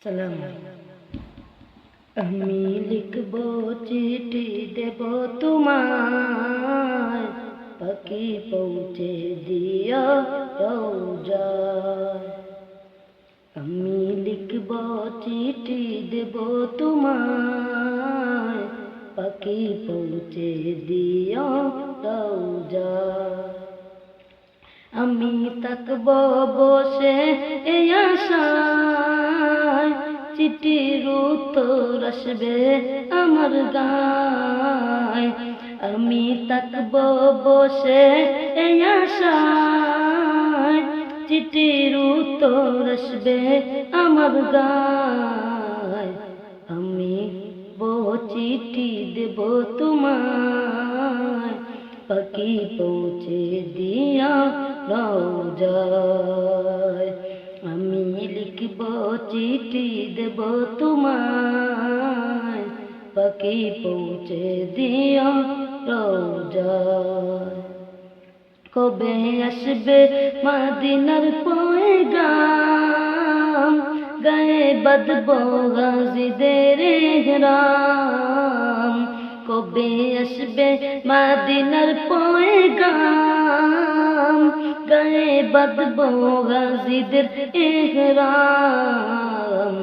সালাম। আমি লিখব চিঠি দেব তোমায়, পাখি পৌঁছে দিও রওজায়। আমি লিখব চিঠি দেব তোমায়, পাখি পৌঁছে দিও রওজায়। আমি থাকব বসে এই আশায়, চিঠির উত্তর আসবে আমার গায়। আমি থাকব বসে এই আশায়, চিঠির উত্তর আসবে আমার গায়। আমি চিঠি দেব তোমায়, পাখি পৌঁছে দিয়া রওজায়। আমি লিখব চিঠি দেব তোমায়, পাখি পৌঁছে দিয়া রওজায়। কবে আসবে মদিনার পয়গাম, গায়ে বাঁধব গাজীদের ইহরাম। কবে আসবে মদিনার পয়গাম, গায়ে বাঁধব গাজীদের ইহরাম।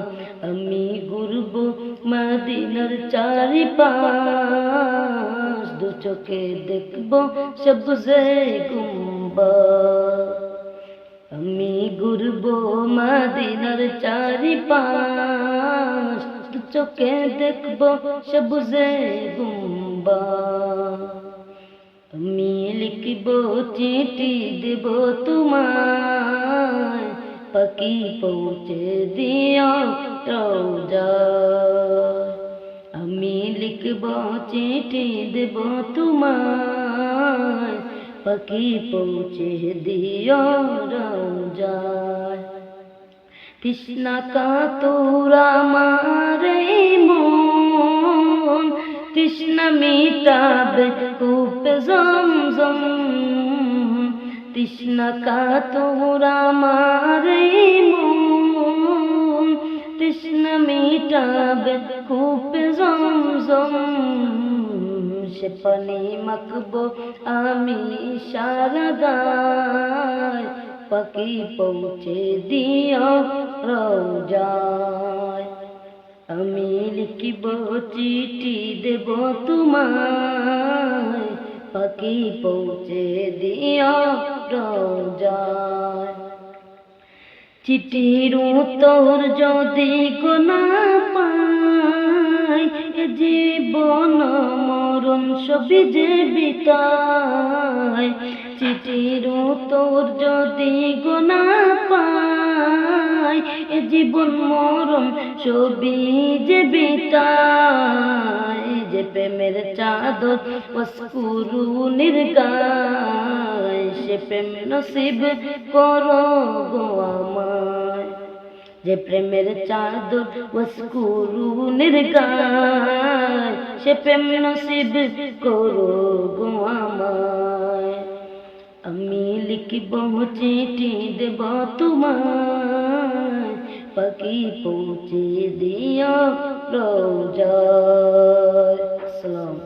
আমি ঘুরব মদিনার চারিপাশ, দু চোখে দেখব সবুজে গুম্বাদ। আমি ঘুরব মদিনার চারিপাশ, দু চোখে দেখব সবুজে গুম্বাদ। আমি লিখব চিঠি দেব তোমায়, পাখি পৌঁছে দিও রওজায়। আমি লিখব চিঠি দেব তোমায়, পাখি পৌঁছে দিও রওজায়। তৃষ্ণা কাতর আমার এই মন, তৃষ্ণা মিটাবে কূপে জমজম। তৃষ্ণা কাতর আমার এই মন, তৃষ্ণা মিটাবে কূপে জমজম। সে পানি মাখব আমি সারা গায়, পাখি পৌঁছে দিও রওজায়। আমি লিখব চিঠি দেব তোমায়, পাখি পৌঁছে দিও রওজায়। চিঠির উত্তর যদি গো না পাই, এ জীবন মরণ সবই যে বিতায়। চিঠির উত্তর যদি গো না পাই, এ জীবন মরণ সবই যে বিতায়। যে প্রেমের চাদর ওয়াসকুরুনির গায়, সে প্রেম নসিব করো গো আমায়। যে প্রেমের চাদর ওয়াসকুরুনির গায়, সে প্রেম নসিব করো গো আমায়। আমি লিখব চিঠি দেব তোমায়, পাখি পৌঁছে দিও রওজায়। সালাম।